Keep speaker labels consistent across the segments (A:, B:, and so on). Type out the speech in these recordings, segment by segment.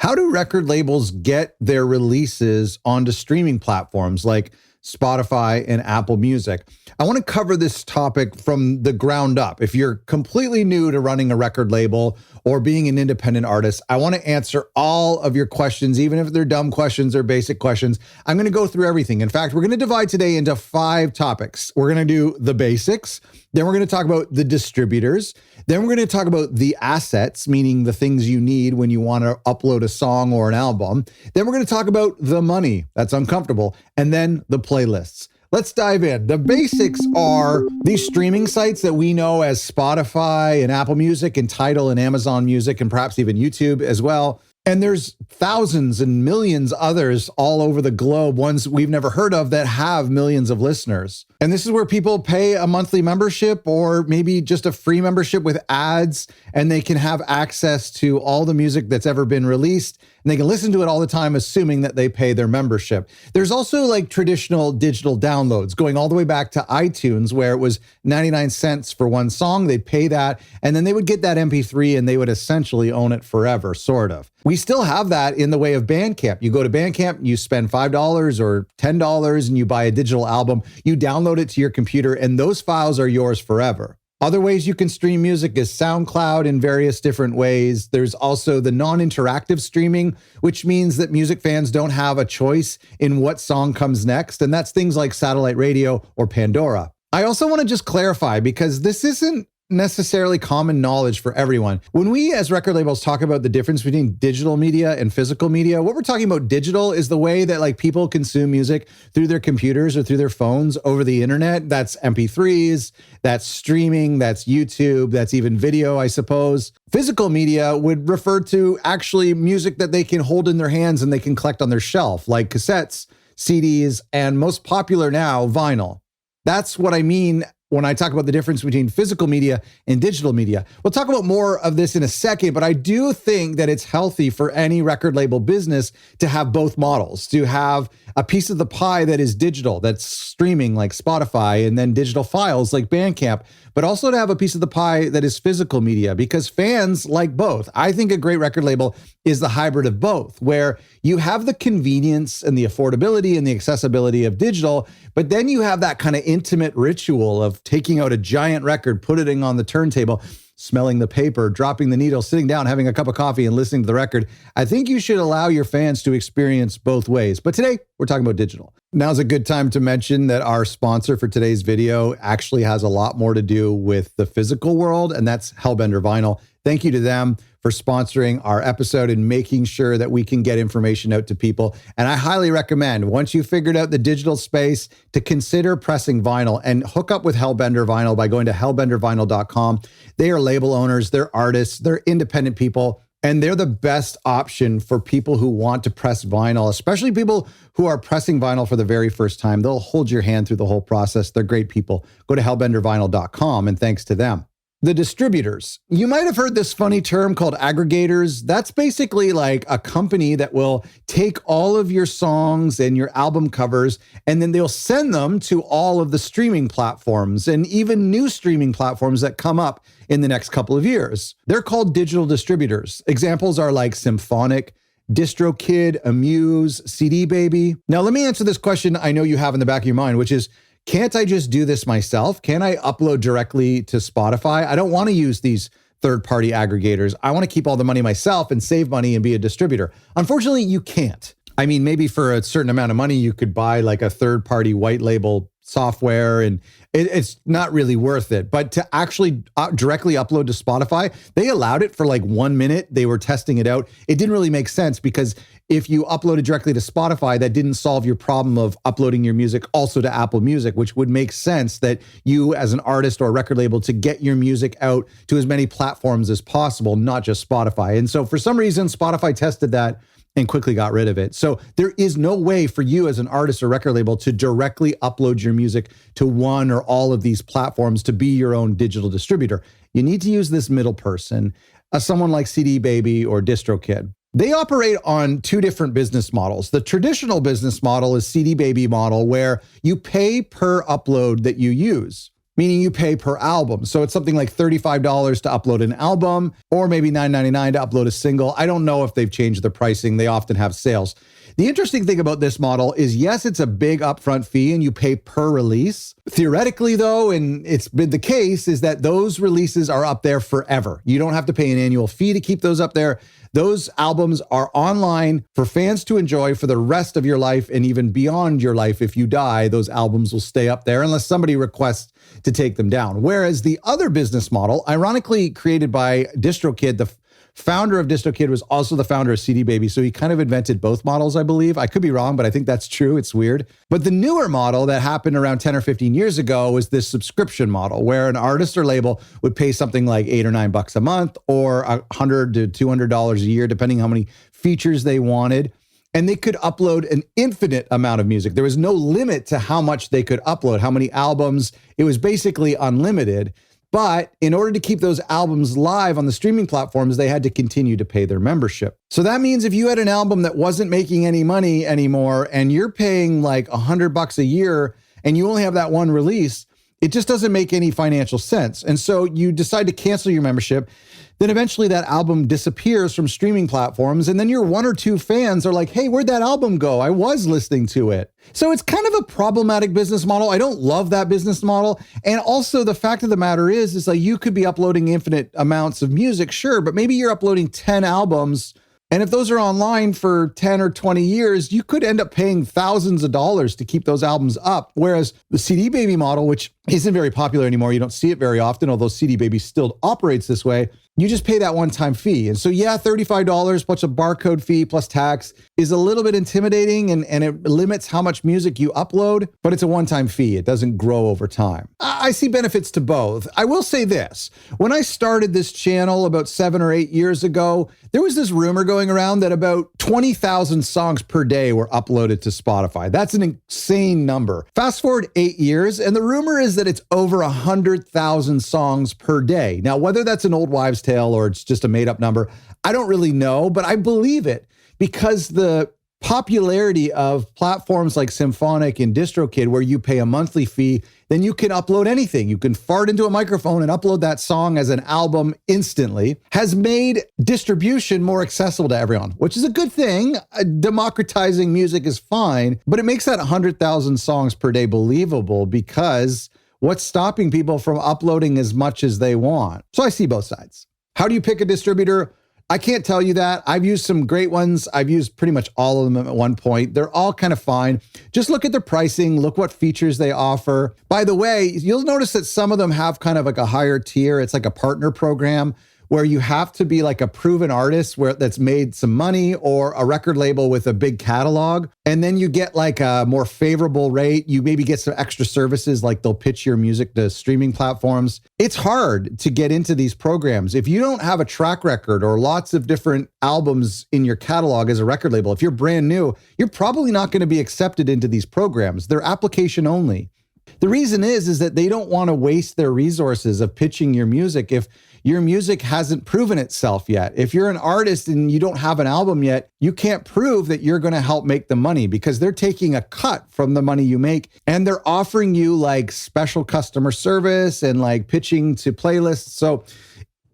A: How do record labels get their releases onto streaming platforms like Spotify and Apple Music? I want to cover this topic from the ground up. If you're completely new to running a record label or being an independent artist, I want to answer all of your questions, even if they're dumb questions or basic questions. I'm going to go through everything. In fact, we're going to divide today into 5 topics. We're going to do the basics. Then we're going to talk about the distributors. Then we're going to talk about the assets, meaning the things you need when you want to upload a song or an album. Then we're going to talk about the money. That's uncomfortable. And then the playlists. Let's dive in. The basics are these streaming sites that we know as Spotify and Apple Music and Tidal and Amazon Music and perhaps even YouTube as well. And there's thousands and millions others all over the globe, ones we've never heard of that have millions of listeners. And this is where people pay a monthly membership or maybe just a free membership with ads, and they can have access to all the music that's ever been released, and they can listen to it all the time, assuming that they pay their membership. There's also like traditional digital downloads going all the way back to iTunes, where it was 99 cents for one song. They'd pay that, and then they would get that MP3 and they would essentially own it forever, sort of. We still have that in the way of Bandcamp. You go to Bandcamp, you spend $5 or $10 and you buy a digital album, you download it to your computer, and those files are yours forever. Other ways you can stream music is SoundCloud in various different ways. There's also the non-interactive streaming, which means that music fans don't have a choice in what song comes next, and that's things like satellite radio or Pandora. I also want to just clarify, because this isn't necessarily common knowledge for everyone. When we as record labels talk about the difference between digital media and physical media, what we're talking about digital is the way that like people consume music through their computers or through their phones over the internet. That's MP3s, that's streaming, that's YouTube, that's even video, I suppose. Physical media would refer to actually music that they can hold in their hands and they can collect on their shelf, like cassettes, CDs, and most popular now, vinyl. That's what I mean when I talk about the difference between physical media and digital media. We'll talk about more of this in a second, but I do think that it's healthy for any record label business to have both models, to have a piece of the pie that is digital, that's streaming like Spotify, and then digital files like Bandcamp, but also to have a piece of the pie that is physical media, because fans like both. I think a great record label is the hybrid of both, where you have the convenience and the affordability and the accessibility of digital, but then you have that kind of intimate ritual of taking out a giant record, putting it on the turntable, smelling the paper, dropping the needle, sitting down, having a cup of coffee and listening to the record. I think you should allow your fans to experience both ways. But today, we're talking about digital. Now's a good time to mention that our sponsor for today's video actually has a lot more to do with the physical world, and that's Hellbender Vinyl. Thank you to them for sponsoring our episode and making sure that we can get information out to people. And I highly recommend, once you've figured out the digital space, to consider pressing vinyl and hook up with Hellbender Vinyl by going to hellbendervinyl.com. They are label owners, they're artists, they're independent people, and they're the best option for people who want to press vinyl, especially people who are pressing vinyl for the very first time. They'll hold your hand through the whole process. They're great people. Go to hellbendervinyl.com, and thanks to them. The distributors. You might have heard this funny term called aggregators. That's basically like a company that will take all of your songs and your album covers, and then they'll send them to all of the streaming platforms and even new streaming platforms that come up in the next couple of years. They're called digital distributors. Examples are like Symphonic, DistroKid, Amuse, CD Baby. Now, let me answer this question I know you have in the back of your mind, which is, can't I just do this myself? Can I upload directly to Spotify? I don't want to use these third-party aggregators. I want to keep all the money myself and save money and be a distributor. Unfortunately, you can't. I mean, maybe for a certain amount of money, you could buy like a third-party white label software, and it's not really worth it. But to actually directly upload to Spotify, they allowed it for like 1 minute. They were testing it out. It didn't really make sense, because if you uploaded directly to Spotify, that didn't solve your problem of uploading your music also to Apple Music, which would make sense that you as an artist or a record label to get your music out to as many platforms as possible, not just Spotify. And so for some reason, Spotify tested that and quickly got rid of it. So there is no way for you as an artist or record label to directly upload your music to one or all of these platforms to be your own digital distributor. You need to use this middle person, someone like CD Baby or DistroKid. They operate on 2 different business models. The traditional business model is CD Baby model, where you pay per upload that you use. meaning you pay per album. So it's something like $35 to upload an album, or maybe $9.99 to upload a single. I don't know if they've changed their pricing. They often have sales. The interesting thing about this model is, yes, it's a big upfront fee and you pay per release. Theoretically, though, and it's been the case, is that those releases are up there forever. You don't have to pay an annual fee to keep those up there. Those albums are online for fans to enjoy for the rest of your life, and even beyond your life. If you die, those albums will stay up there unless somebody requests to take them down. Whereas the other business model, ironically created by DistroKid, the founder of DistroKid was also the founder of CD Baby. So he kind of invented both models, I believe. I could be wrong, but I think that's true. It's weird. But the newer model that happened around 10 or 15 years ago was this subscription model, where an artist or label would pay something like $8 or $9 a month, or $100 to $200 a year, depending how many features they wanted. And they could upload an infinite amount of music. There was no limit to how much they could upload, how many albums. It was basically unlimited. But in order to keep those albums live on the streaming platforms, they had to continue to pay their membership. So that means if you had an album that wasn't making any money anymore and you're paying like $100 a year and you only have that one release, it just doesn't make any financial sense. And so you decide to cancel your membership. Then eventually that album disappears from streaming platforms, and then your one or two fans are like, hey, where'd that album go? I was listening to it. So it's kind of a problematic business model. I don't love that business model. And also the fact of the matter is like, you could be uploading infinite amounts of music, sure, but maybe you're uploading 10 albums. And if those are online for 10 or 20 years, you could end up paying thousands of dollars to keep those albums up. Whereas the CD Baby model, which isn't very popular anymore, you don't see it very often, although CD Baby still operates this way, you just pay that one-time fee. And so yeah, $35 plus a barcode fee plus tax is a little bit intimidating, and it limits how much music you upload, but it's a one-time fee. It doesn't grow over time. I see benefits to both. I will say this. When I started this channel about 7 or 8 years ago, there was this rumor going around that about 20,000 songs per day were uploaded to Spotify. That's an insane number. Fast forward 8 years, and the rumor is that it's over 100,000 songs per day. Now, whether that's an old wives' tale or it's just a made-up number, I don't really know, but I believe it because the popularity of platforms like Symphonic and DistroKid, where you pay a monthly fee, then you can upload anything. You can fart into a microphone and upload that song as an album instantly, has made distribution more accessible to everyone, which is a good thing. Democratizing music is fine, but it makes that 100,000 songs per day believable, because what's stopping people from uploading as much as they want? So I see both sides. How do you pick a distributor? I can't tell you that. I've used some great ones. I've used pretty much all of them at one point. They're all kind of fine. Just look at their pricing, look what features they offer. By the way, you'll notice that some of them have kind of like a higher tier. It's like a partner program where you have to be like a proven artist that's made some money, or a record label with a big catalog. And then you get like a more favorable rate. You maybe get some extra services, like they'll pitch your music to streaming platforms. It's hard to get into these programs. If you don't have a track record or lots of different albums in your catalog as a record label, if you're brand new, you're probably not going to be accepted into these programs. They're application only. The reason is that they don't want to waste their resources of pitching your music if your music hasn't proven itself yet. If you're an artist and you don't have an album yet, you can't prove that you're going to help make the money, because they're taking a cut from the money you make, and they're offering you like special customer service and like pitching to playlists. So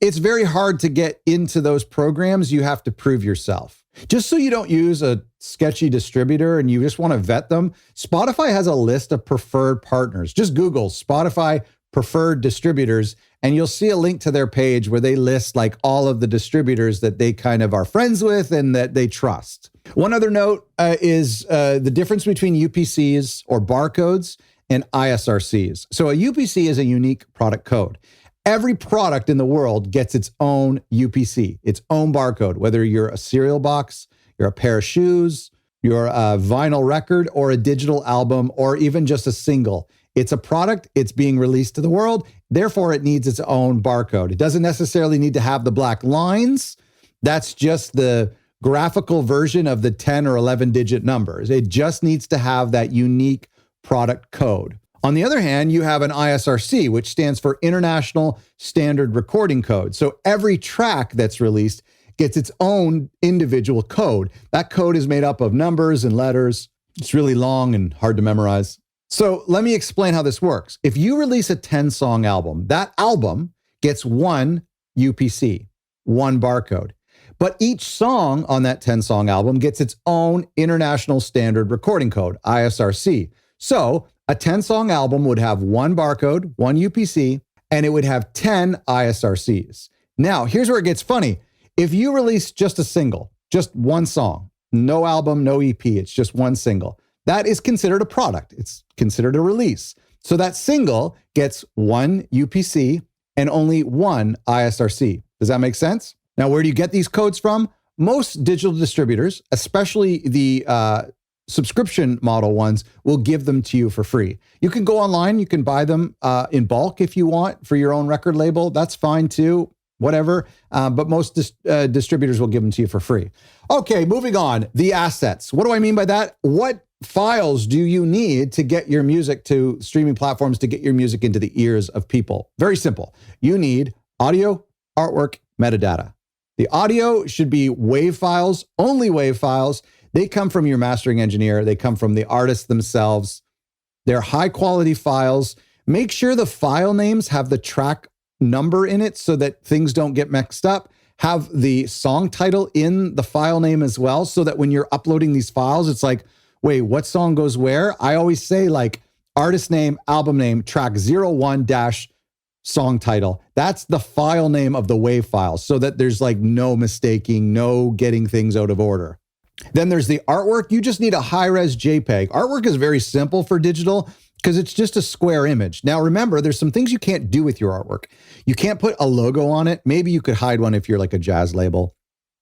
A: it's very hard to get into those programs. You have to prove yourself. Just so you don't use a sketchy distributor and you just want to vet them, Spotify has a list of preferred partners. Just Google Spotify preferred distributors, and you'll see a link to their page where they list like all of the distributors that they kind of are friends with and that they trust. One other note is the difference between UPCs or barcodes and ISRCs. So a UPC is a unique product code. Every product in the world gets its own UPC, its own barcode, whether you're a cereal box, you're a pair of shoes, you're a vinyl record, or a digital album, or even just a single. It's a product, it's being released to the world, therefore it needs its own barcode. It doesn't necessarily need to have the black lines. That's just the graphical version of the 10 or 11-digit numbers. It just needs to have that unique product code. On the other hand, you have an ISRC, which stands for International Standard Recording Code. So every track that's released gets its own individual code. That code is made up of numbers and letters. It's really long and hard to memorize. So let me explain how this works. If you release a 10-song album, that album gets one UPC, one barcode. But each song on that 10-song album gets its own International Standard Recording Code, ISRC. So a 10-song album would have one barcode, one UPC, and it would have 10 ISRCs. Now, here's where it gets funny. If you release just a single, just one song, no album, no EP, it's just one single, that is considered a product. It's considered a release. So that single gets one UPC and only one ISRC. Does that make sense? Now, where do you get these codes from? Most digital distributors, especially the subscription model ones, will give them to you for free. You can go online, you can buy them in bulk if you want for your own record label. That's fine too, whatever. But most distributors will give them to you for free. Okay, moving on. The assets. What do I mean by that? What files do you need to get your music to streaming platforms, to get your music into the ears of people? Very simple. You need audio, artwork, metadata. The audio should be WAV files, only WAV files. They come from your mastering engineer. They come from the artists themselves. They're high quality files. Make sure the file names have the track number in it so that things don't get mixed up. Have the song title in the file name as well, so that when you're uploading these files, it's like, wait, what song goes where? I always say like artist name, album name, track 01 dash song title. That's the file name of the WAV file, so that there's like no mistaking, no getting things out of order. Then there's the artwork. You just need a high-res JPEG. Artwork is very simple for digital because it's just a square image. Now, remember, there's some things you can't do with your artwork. You can't put a logo on it. Maybe you could hide one if you're like a jazz label.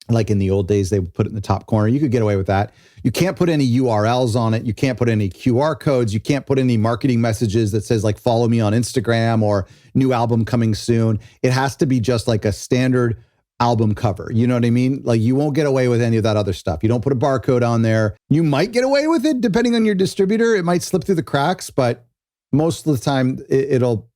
A: Like in the old days, they would put it in the top corner. You could get away with that. You can't put any URLs on it. You can't put any QR codes. You can't put any marketing messages that says like, follow me on Instagram or new album coming soon. It has to be just like a standard album cover. You know what I mean? Like you won't get away with any of that other stuff. You don't put a barcode on there. You might get away with it depending on your distributor. It might slip through the cracks, but most of the time it'll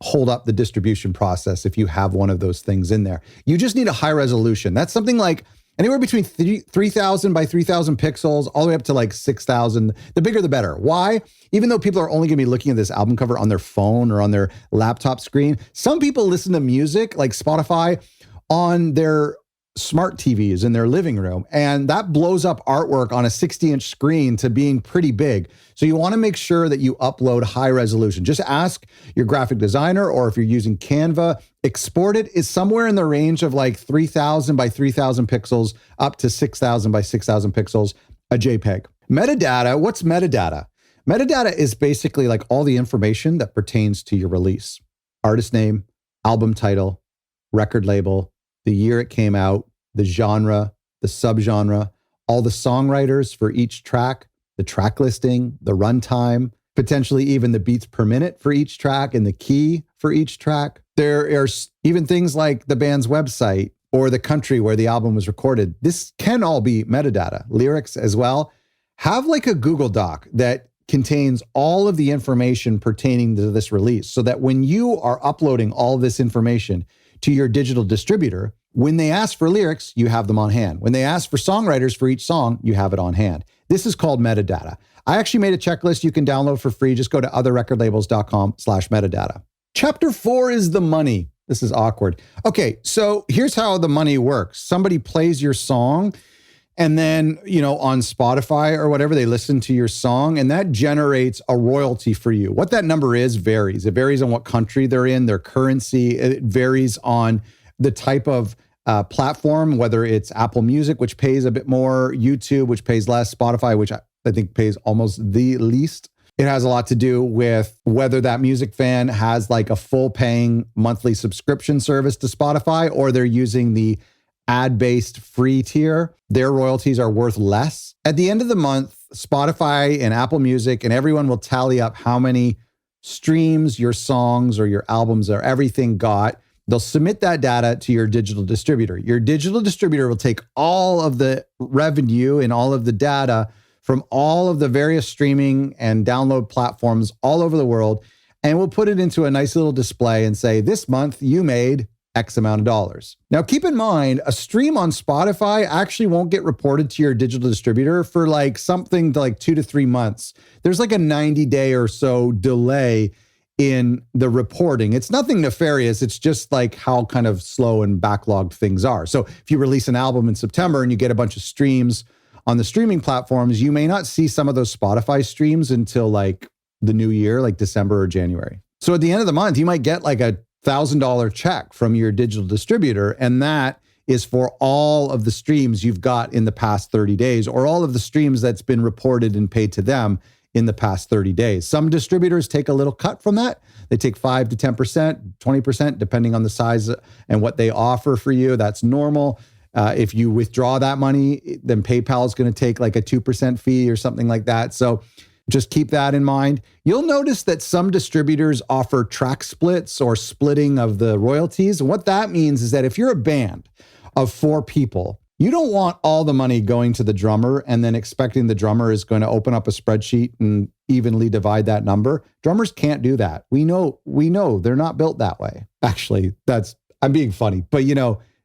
A: hold up the distribution process if you have one of those things in there. You just need a high resolution. That's something like anywhere between 3,000 by 3,000 pixels all the way up to like 6,000. The bigger, the better. Why? Even though people are only going to be looking at this album cover on their phone or on their laptop screen, some people listen to music like Spotify on their smart TVs in their living room. And that blows up artwork on a 60-inch screen to being pretty big. So you want to make sure that you upload high resolution. Just ask your graphic designer, or if you're using Canva, export it. It's somewhere in the range of like 3,000 by 3,000 pixels up to 6,000 by 6,000 pixels, a JPEG. Metadata, what's metadata? Metadata is basically like all the information that pertains to your release. Artist name, album title, record label, the year it came out, the genre, the subgenre, all the songwriters for each track, the track listing, the runtime, potentially even the beats per minute for each track and the key for each track. There are even things like the band's website or the country where the album was recorded. This can all be metadata. Lyrics as well. Have like a Google Doc that contains all of the information pertaining to this release so that when you are uploading all this information to your digital distributor, when they ask for lyrics, you have them on hand. When they ask for songwriters for each song, you have it on hand. This is called metadata. I actually made a checklist you can download for free. Just go to otherrecordlabels.com/metadata. Chapter 4 is the money. This is awkward. Okay, so here's how the money works. Somebody plays your song, and then, on Spotify or whatever, they listen to your song, and that generates a royalty for you. What that number is varies. It varies on what country they're in, their currency. It varies on the type of platform, whether it's Apple Music, which pays a bit more, YouTube, which pays less, Spotify, which I think pays almost the least. It has a lot to do with whether that music fan has like a full paying monthly subscription service to Spotify, or they're using the ad-based free tier. Their royalties are worth less. At the end of the month, Spotify and Apple Music and everyone will tally up how many streams your songs or your albums or everything got. They'll submit that data to your digital distributor. Your digital distributor will take all of the revenue and all of the data from all of the various streaming and download platforms all over the world, and we'll put it into a nice little display and say, this month you made X amount of dollars. Now, keep in mind, a stream on Spotify actually won't get reported to your digital distributor for like something to like 2 to 3 months. There's like a 90-day or so delay in the reporting. It's nothing nefarious. It's just like how kind of slow and backlogged things are. So if you release an album in September and you get a bunch of streams on the streaming platforms, you may not see some of those Spotify streams until like the new year, like December or January. So at the end of the month, you might get like a $1,000 check from your digital distributor, and that is for all of the streams you've got in the past 30 days, or all of the streams that's been reported and paid to them in the past 30 days. Some distributors take a little cut from that. They take 5 to 10%, 20%, depending on the size and what they offer for you. That's normal. If you withdraw that money, then PayPal is going to take like a 2% fee or something like that. So just keep that in mind. You'll notice that some distributors offer track splits or splitting of the royalties. And what that means is that if you're a band of 4 people, you don't want all the money going to the drummer and then expecting the drummer is going to open up a spreadsheet and evenly divide that number. Drummers can't do that. We know they're not built that way. Actually, I'm being funny, but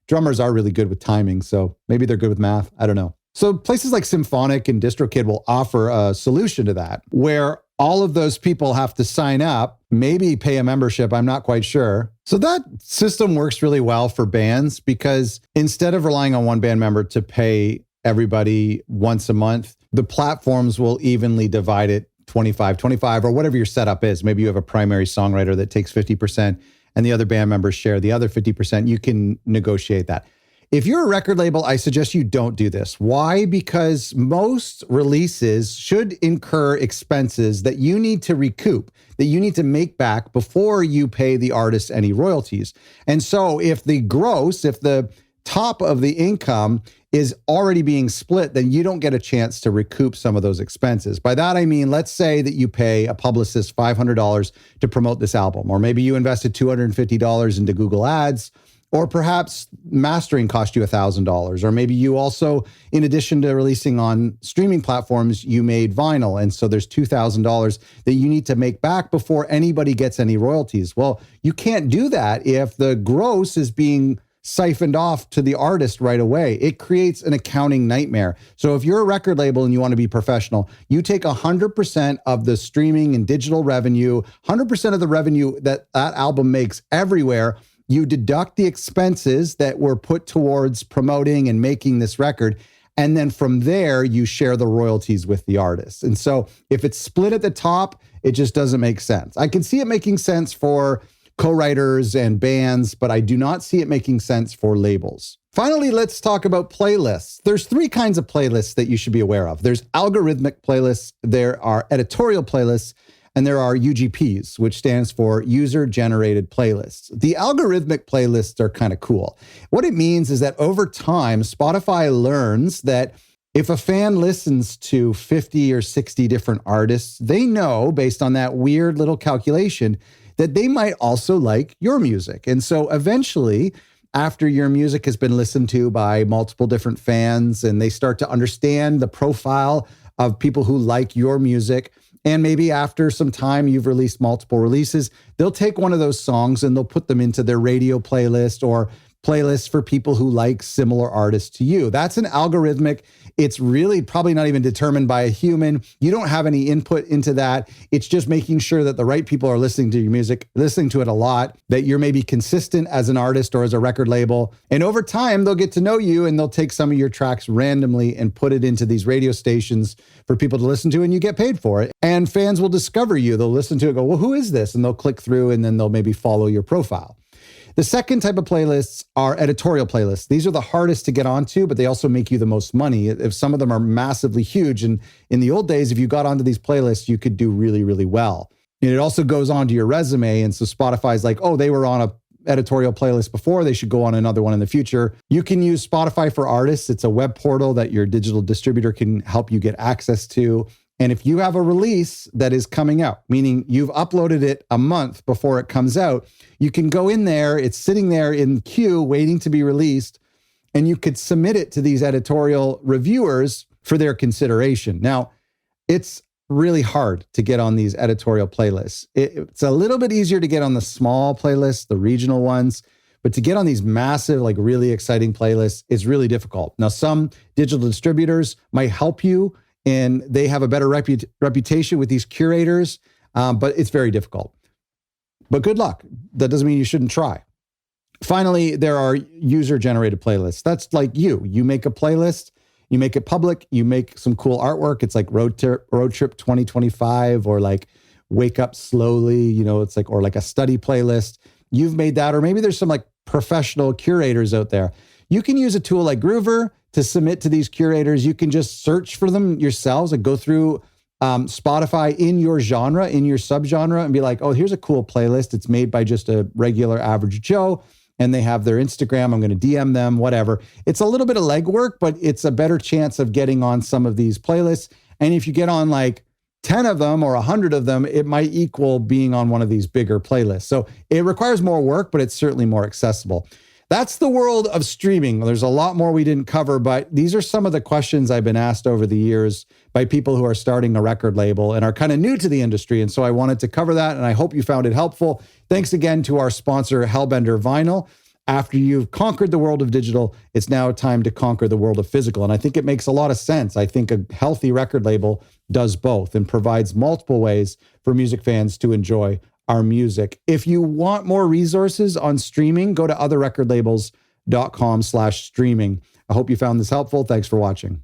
A: drummers are really good with timing. So maybe they're good with math. I don't know. So places like Symphonic and DistroKid will offer a solution to that where all of those people have to sign up, maybe pay a membership. I'm not quite sure. So that system works really well for bands because instead of relying on one band member to pay everybody once a month, the platforms will evenly divide it 25, or whatever your setup is. Maybe you have a primary songwriter that takes 50% and the other band members share the other 50%. You can negotiate that. If you're a record label, I suggest you don't do this. Why? Because most releases should incur expenses that you need to recoup, that you need to make back before you pay the artist any royalties. And so if the top of the income is already being split, then you don't get a chance to recoup some of those expenses. By that, I mean, let's say that you pay a publicist $500 to promote this album, or maybe you invested $250 into Google Ads, or perhaps mastering cost you $1,000. Or maybe you also, in addition to releasing on streaming platforms, you made vinyl. And so there's $2,000 that you need to make back before anybody gets any royalties. Well, you can't do that if the gross is being siphoned off to the artist right away. It creates an accounting nightmare. So if you're a record label and you want to be professional, you take 100% of the streaming and digital revenue, 100% of the revenue that album makes everywhere. You deduct the expenses that were put towards promoting and making this record. And then from there, you share the royalties with the artist. And so if it's split at the top, it just doesn't make sense. I can see it making sense for co-writers and bands, but I do not see it making sense for labels. Finally, let's talk about playlists. There's 3 kinds of playlists that you should be aware of. There's algorithmic playlists, there are editorial playlists, and there are UGPs, which stands for user-generated playlists. The algorithmic playlists are kind of cool. What it means is that over time, Spotify learns that if a fan listens to 50 or 60 different artists, they know, based on that weird little calculation, that they might also like your music. And so eventually, after your music has been listened to by multiple different fans and they start to understand the profile of people who like your music, and maybe after some time you've released multiple releases, they'll take one of those songs and they'll put them into their radio playlist or playlists for people who like similar artists to you. That's an algorithmic. It's really probably not even determined by a human. You don't have any input into that. It's just making sure that the right people are listening to your music, listening to it a lot, that you're maybe consistent as an artist or as a record label. And over time, they'll get to know you and they'll take some of your tracks randomly and put it into these radio stations for people to listen to, and you get paid for it. And fans will discover you. They'll listen to it and go, well, who is this? And they'll click through and then they'll maybe follow your profile. The second type of playlists are editorial playlists. These are the hardest to get onto, but they also make you the most money. If some of them are massively huge, and in the old days, if you got onto these playlists, you could do really, really well. And it also goes onto your resume. And so Spotify's like, oh, they were on a editorial playlist before, they should go on another one in the future. You can use Spotify for Artists. It's a web portal that your digital distributor can help you get access to. And if you have a release that is coming out, meaning you've uploaded it a month before it comes out, you can go in there, it's sitting there in queue waiting to be released, and you could submit it to these editorial reviewers for their consideration. Now, it's really hard to get on these editorial playlists. It's a little bit easier to get on the small playlists, the regional ones, But to get on these massive, like really exciting playlists is really difficult. Now, some digital distributors might help you and they have a better reputation with these curators, but it's very difficult. But good luck. That doesn't mean you shouldn't try. Finally, there are user-generated playlists. That's like you. You make a playlist, you make it public, you make some cool artwork. It's like Road Trip 2025 or like Wake Up Slowly, you know, it's like, or like a study playlist. You've made that, or maybe there's some like professional curators out there. You can use a tool like Groover to submit to these curators. You can just search for them yourselves and go through Spotify in your genre, in your subgenre, and be like, oh, here's a cool playlist. It's made by just a regular average Joe, and they have their Instagram. I'm going to DM them, whatever. It's a little bit of legwork, but it's a better chance of getting on some of these playlists. And if you get on like 10 of them or 100 of them, it might equal being on one of these bigger playlists. So it requires more work, but it's certainly more accessible. That's the world of streaming. There's a lot more we didn't cover, but these are some of the questions I've been asked over the years by people who are starting a record label and are kind of new to the industry. And so I wanted to cover that, and I hope you found it helpful. Thanks again to our sponsor, Hellbender Vinyl. After you've conquered the world of digital, it's now time to conquer the world of physical. And I think it makes a lot of sense. I think a healthy record label does both and provides multiple ways for music fans to enjoy our music. If you want more resources on streaming, go to otherrecordlabels.com/streaming. I hope you found this helpful. Thanks for watching.